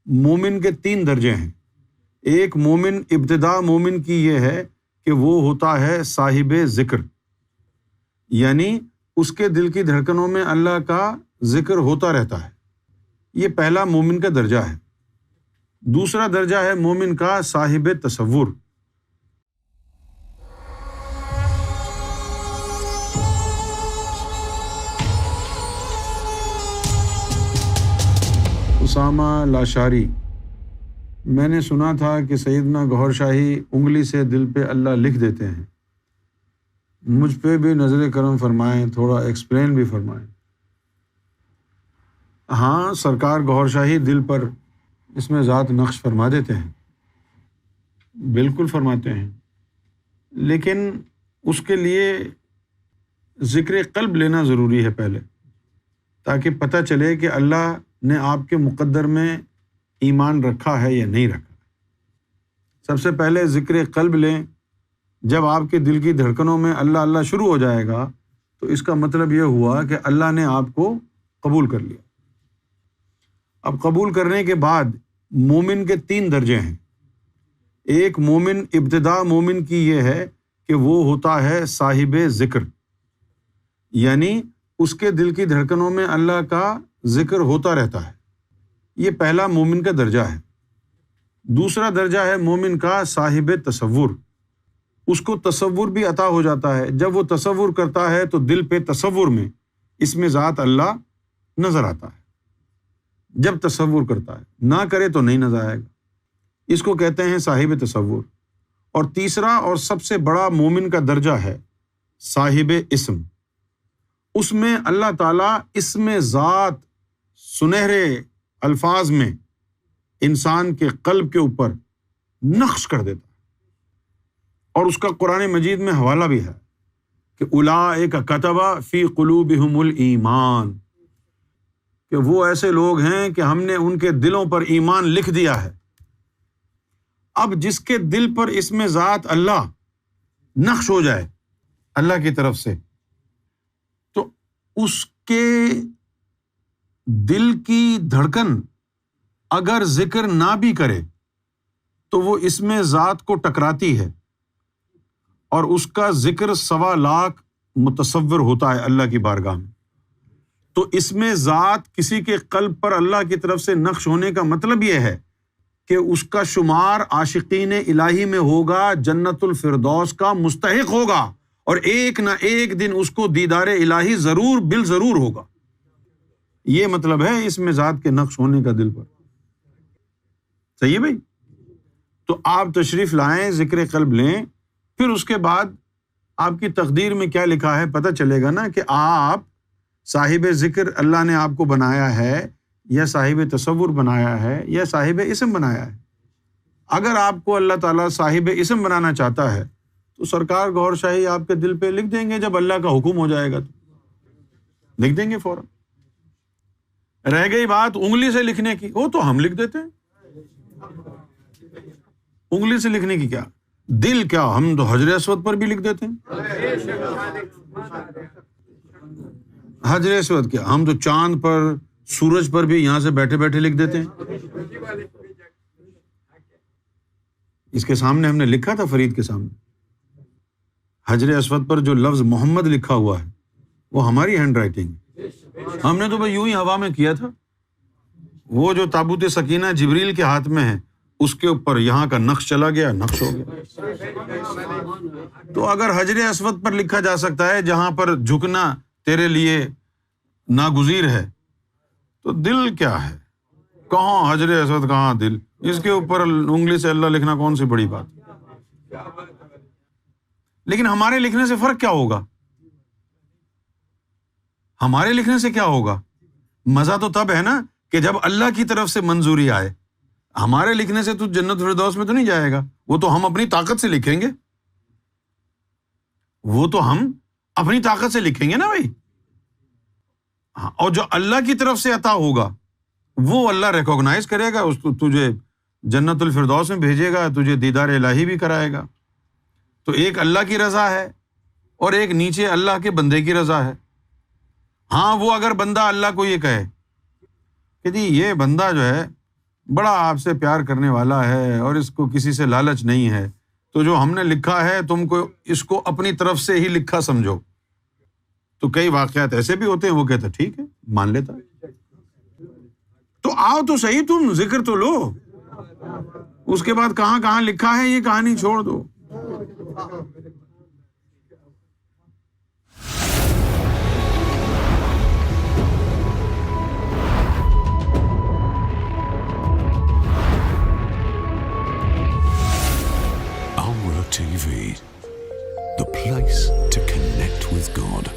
مومن کے 3 درجے ہیں۔ ایک مومن، ابتدا مومن کی یہ ہے کہ وہ ہوتا ہے صاحب ذکر، یعنی اس کے دل کی دھڑکنوں میں اللہ کا ذکر ہوتا رہتا ہے، یہ پہلا مومن کا درجہ ہے۔ دوسرا درجہ ہے مومن کا صاحب تصور۔ اسامہ لاشاری، میں نے سنا تھا کہ سیدنا گوہر شاہی انگلی سے دل پہ اللہ لکھ دیتے ہیں، مجھ پہ بھی نظر کرم فرمائیں، تھوڑا ایکسپلین بھی فرمائیں۔ ہاں، سرکار گوہر شاہی دل پر اس میں ذات نقش فرما دیتے ہیں، بالکل فرماتے ہیں، لیکن اس کے لیے ذکر قلب لینا ضروری ہے پہلے، تاکہ پتہ چلے کہ اللہ نے آپ کے مقدر میں ایمان رکھا ہے یا نہیں رکھا۔ سب سے پہلے ذکر قلب لیں۔ جب آپ کے دل کی دھڑکنوں میں اللہ اللہ شروع ہو جائے گا تو اس کا مطلب یہ ہوا کہ اللہ نے آپ کو قبول کر لیا۔ اب قبول کرنے کے بعد مومن کے 3 درجے ہیں۔ ایک مومن، ابتدا مومن کی یہ ہے کہ وہ ہوتا ہے صاحب ذکر، یعنی اس کے دل کی دھڑکنوں میں اللہ کا ذکر ہوتا رہتا ہے، یہ پہلا مومن کا درجہ ہے۔ دوسرا درجہ ہے مومن کا صاحب تصور، اس کو تصور بھی عطا ہو جاتا ہے۔ جب وہ تصور کرتا ہے تو دل پہ تصور میں اس میں ذات اللہ نظر آتا ہے، جب تصور کرتا ہے، نہ کرے تو نہیں نظر آئے گا، اس کو کہتے ہیں صاحب تصور۔ اور تیسرا اور سب سے بڑا مومن کا درجہ ہے صاحب اسم، اس میں اللہ تعالیٰ اسم ذات سنہرے الفاظ میں انسان کے قلب کے اوپر نقش کر دیتا ہے، اور اس کا قرآن مجید میں حوالہ بھی ہے کہ اولئک کتب فی قلوبہم الایمان، کہ وہ ایسے لوگ ہیں کہ ہم نے ان کے دلوں پر ایمان لکھ دیا ہے۔ اب جس کے دل پر اسم ذات اللہ نقش ہو جائے اللہ کی طرف سے، تو اس کے دل کی دھڑکن اگر ذکر نہ بھی کرے تو وہ اسم ذات کو ٹکراتی ہے، اور اس کا ذکر 1.25 متصور ہوتا ہے اللہ کی بارگاہ میں۔ تو اسم ذات کسی کے قلب پر اللہ کی طرف سے نقش ہونے کا مطلب یہ ہے کہ اس کا شمار عاشقین الہی میں ہوگا، جنت الفردوس کا مستحق ہوگا، اور ایک نہ ایک دن اس کو دیدار الہی ضرور بالضرور ہوگا۔ یہ مطلب ہے اسم ذات کے نقش ہونے کا دل پر۔ صحیح ہے بھائی؟ تو آپ تشریف لائیں، ذکر قلب لیں، پھر اس کے بعد آپ کی تقدیر میں کیا لکھا ہے پتہ چلے گا نا، کہ آپ صاحب ذکر اللہ نے آپ کو بنایا ہے، یا صاحب تصور بنایا ہے، یا صاحب اسم بنایا ہے۔ اگر آپ کو اللہ تعالیٰ صاحب اسم بنانا چاہتا ہے تو سرکار گوہر شاہی آپ کے دل پہ لکھ دیں گے، جب اللہ کا حکم ہو جائے گا تو لکھ دیں گے فوراً۔ رہ گئی بات انگلی سے لکھنے کی، وہ تو ہم لکھ دیتے ہیں، انگلی سے لکھنے کی کیا، دل کیا، ہم تو حجر اسود پر بھی لکھ دیتے ہیں۔ حجر اسود کیا، ہم تو چاند پر، سورج پر بھی یہاں سے بیٹھے بیٹھے لکھ دیتے ہیں۔ اس کے سامنے ہم نے لکھا تھا، فرید کے سامنے حجر اسود پر جو لفظ محمد لکھا ہوا ہے وہ ہماری ہینڈ رائٹنگ ہے، ہم نے تو بھائی یوں ہی ہوا میں کیا تھا۔ وہ جو تابوت سکینہ جبریل کے ہاتھ میں ہے، اس کے اوپر یہاں کا نقش چلا گیا، نقش ہو گیا۔ تو اگر حجر اسود پر لکھا جا سکتا ہے جہاں پر جھکنا تیرے لیے ناگزیر ہے، تو دل کیا ہے، کہاں حجر اسود کہاں دل، اس کے اوپر انگلی سے اللہ لکھنا کون سی بڑی بات۔ لیکن ہمارے لکھنے سے فرق کیا ہوگا، ہمارے لکھنے سے کیا ہوگا؟ مزہ تو تب ہے نا کہ جب اللہ کی طرف سے منظوری آئے۔ ہمارے لکھنے سے تو جنت الفردوس میں تو نہیں جائے گا، وہ تو ہم اپنی طاقت سے لکھیں گے، وہ تو ہم اپنی طاقت سے لکھیں گے نا بھائی۔ اور جو اللہ کی طرف سے عطا ہوگا وہ اللہ ریکوگنائز کرے گا، اس کو تجھے جنت الفردوس میں بھیجے گا، تجھے دیدار الہی بھی کرائے گا۔ تو ایک اللہ کی رضا ہے اور ایک نیچے اللہ کے بندے کی رضا ہے۔ ہاں، وہ اگر بندہ اللہ کو یہ کہے کہ جی یہ بندہ جو ہے بڑا آپ سے پیار کرنے والا ہے اور اس کو کسی سے لالچ نہیں ہے، تو جو ہم نے لکھا ہے تم کو اس کو اپنی طرف سے ہی لکھا سمجھو۔ تو کئی واقعات ایسے بھی ہوتے ہیں، وہ کہتا ٹھیک ہے مان لیتا، تو آؤ تو صحیح، تم ذکر تو لو، اس کے بعد کہاں کہاں لکھا ہے یہ کہانی چھوڑ دو۔ Amra TV, the place to connect with God.